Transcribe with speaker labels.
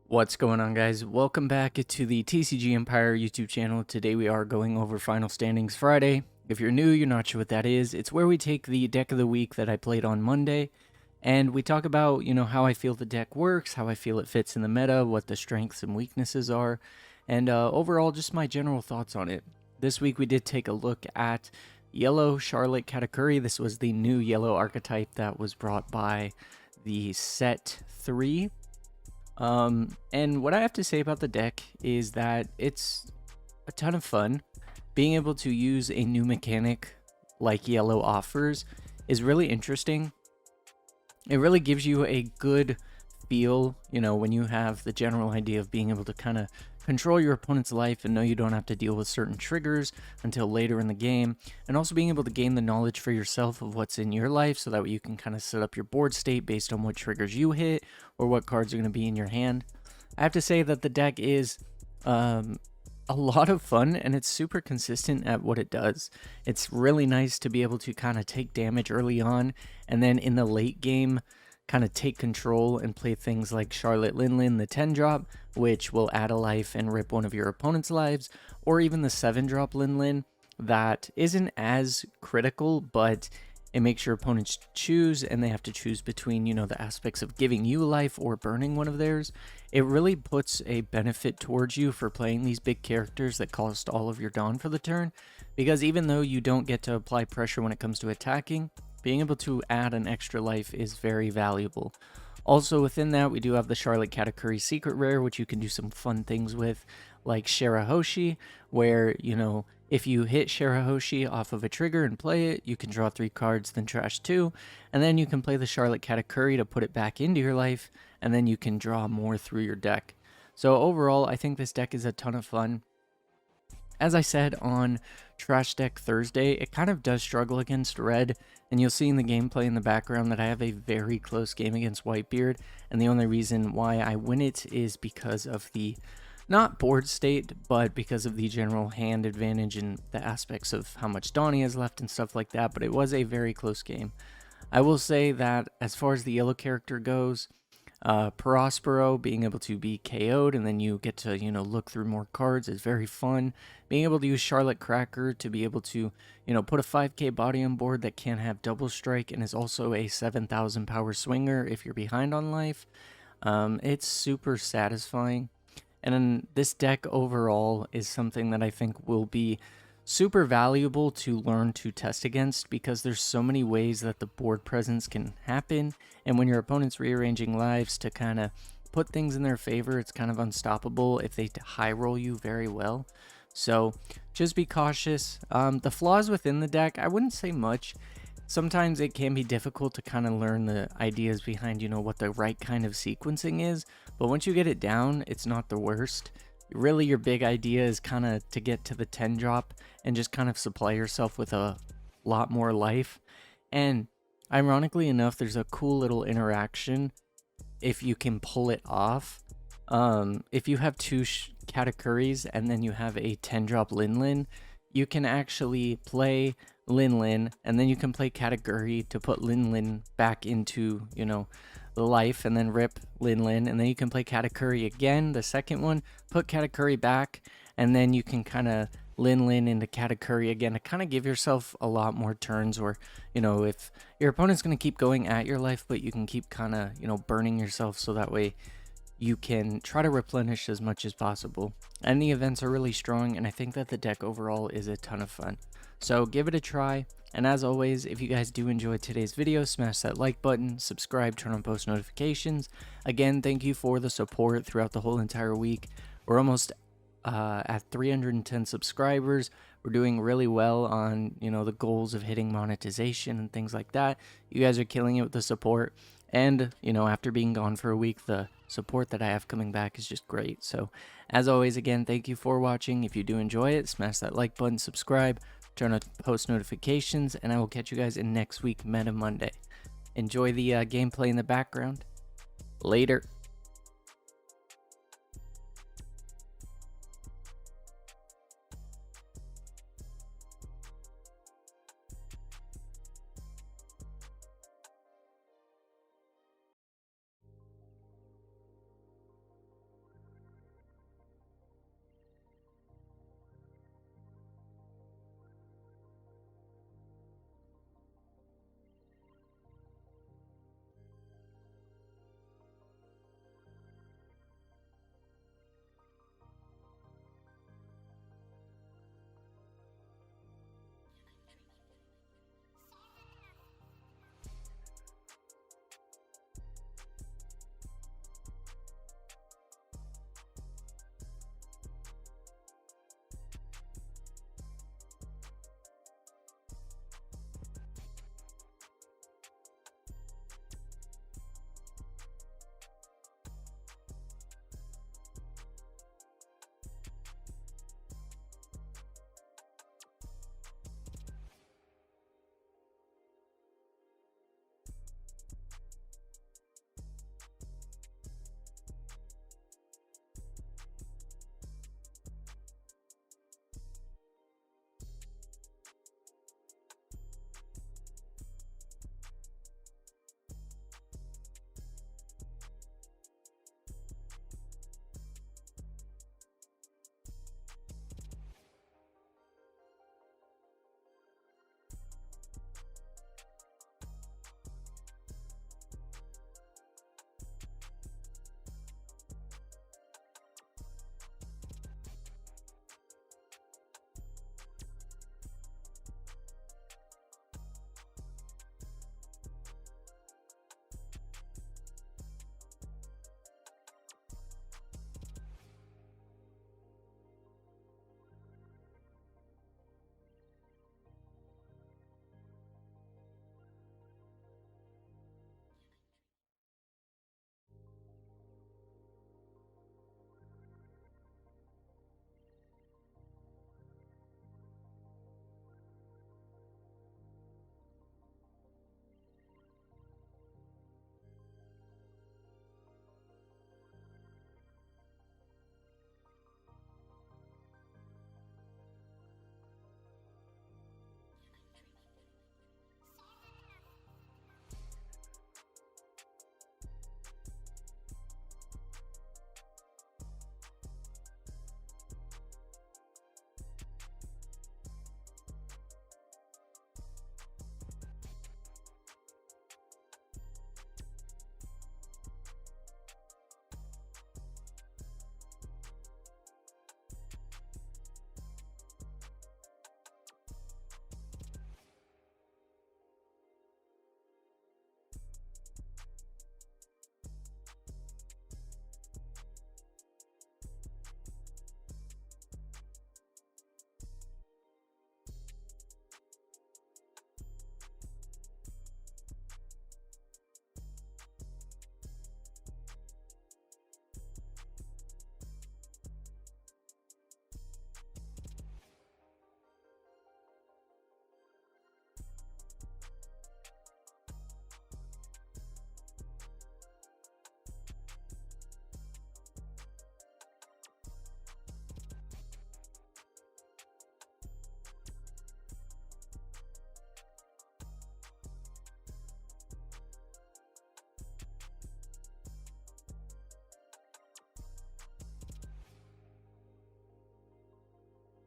Speaker 1: What's going on, guys? Welcome back to the TCG Empire YouTube channel. Today we are going over Final Standings Friday. If you're new, you're not sure what that is, it's where we take the deck of the week that I played on Monday, and we talk about, how I feel the deck works, how I feel it fits in the meta, what the strengths and weaknesses are, and overall just my general thoughts on it. This week we did take a look at Yellow Katakuri. This was the new yellow archetype that was brought by the set 3. And what I have to say about the deck is that it's a ton of fun. Being able to use a new mechanic like yellow offers is really interesting. It really gives you a good feel, when you have the general idea of being able to kind of control your opponent's life and know you don't have to deal with certain triggers until later in the game, and also being able to gain the knowledge for yourself of what's in your life so that way you can kind of set up your board state based on what triggers you hit or what cards are going to be in your hand. I have to say that the deck is a lot of fun and it's super consistent at what it does. It's really nice to be able to kind of take damage early on and then in the late game kind of take control and play things like Charlotte Linlin, the 10 drop, which will add a life and rip one of your opponent's lives, or even the 7 drop Linlin that isn't as critical, but it makes your opponents choose, and they have to choose between, the aspects of giving you life or burning one of theirs. It really puts a benefit towards you for playing these big characters that cost all of your Dawn for the turn, because even though you don't get to apply pressure when it comes to attacking, being able to add an extra life is very valuable. Also within that, we do have the Charlotte Katakuri secret rare, which you can do some fun things with, like Shirahoshi, where, if you hit Shirahoshi off of a trigger and play it, you can draw 3 cards, then trash 2, and then you can play the Charlotte Katakuri to put it back into your life, and then you can draw more through your deck. So overall, I think this deck is a ton of fun. As I said on Trash Deck Thursday, it kind of does struggle against red, and you'll see in the gameplay in the background that I have a very close game against Whitebeard, and the only reason why I win it is because of the, not board state, but because of the general hand advantage and the aspects of how much Donnie has left and stuff like that, but it was a very close game. I will say that as far as the yellow character goes, Prospero being able to be KO'd and then you get to, look through more cards is very fun. Being able to use Charlotte Cracker to be able to, put a 5k body on board that can have double strike and is also a 7,000 power swinger if you're behind on life. It's super satisfying. And then this deck overall is something that I think will be super valuable to learn to test against, because there's so many ways that the board presence can happen, and when your opponent's rearranging lives to kind of put things in their favor, it's kind of unstoppable if they high roll you very well. So just be cautious. The flaws within the deck, I wouldn't say much. Sometimes it can be difficult to kind of learn the ideas behind, what the right kind of sequencing is, but once you get it down, it's not the worst. Really, your big idea is kind of to get to the 10 drop and just kind of supply yourself with a lot more life. And ironically enough, there's a cool little interaction if you can pull it off. If you have 2 Katakuris and then you have a 10 drop Linlin, you can actually play Linlin and then you can play Katakuri to put Linlin back into, the life, and then rip Linlin, and then you can play Katakuri again, the second one, put Katakuri back, and then you can kind of Linlin into Katakuri again to kind of give yourself a lot more turns, or, if your opponent's going to keep going at your life, but you can keep kind of, burning yourself so that way you can try to replenish as much as possible. And the events are really strong, and I think that the deck overall is a ton of fun. So give it a try. And as always, if you guys do enjoy today's video, smash that like button, subscribe, turn on post notifications. Again, thank you for the support throughout the whole entire week. We're almost at 310 subscribers. We're doing really well on, the goals of hitting monetization and things like that. You guys are killing it with the support. And, after being gone for a week, the support that I have coming back is just great. So, as always, again, thank you for watching. If you do enjoy it, smash that like button, subscribe, turn on post notifications, and I will catch you guys in next week, Meta Monday. Enjoy the gameplay in the background. Later.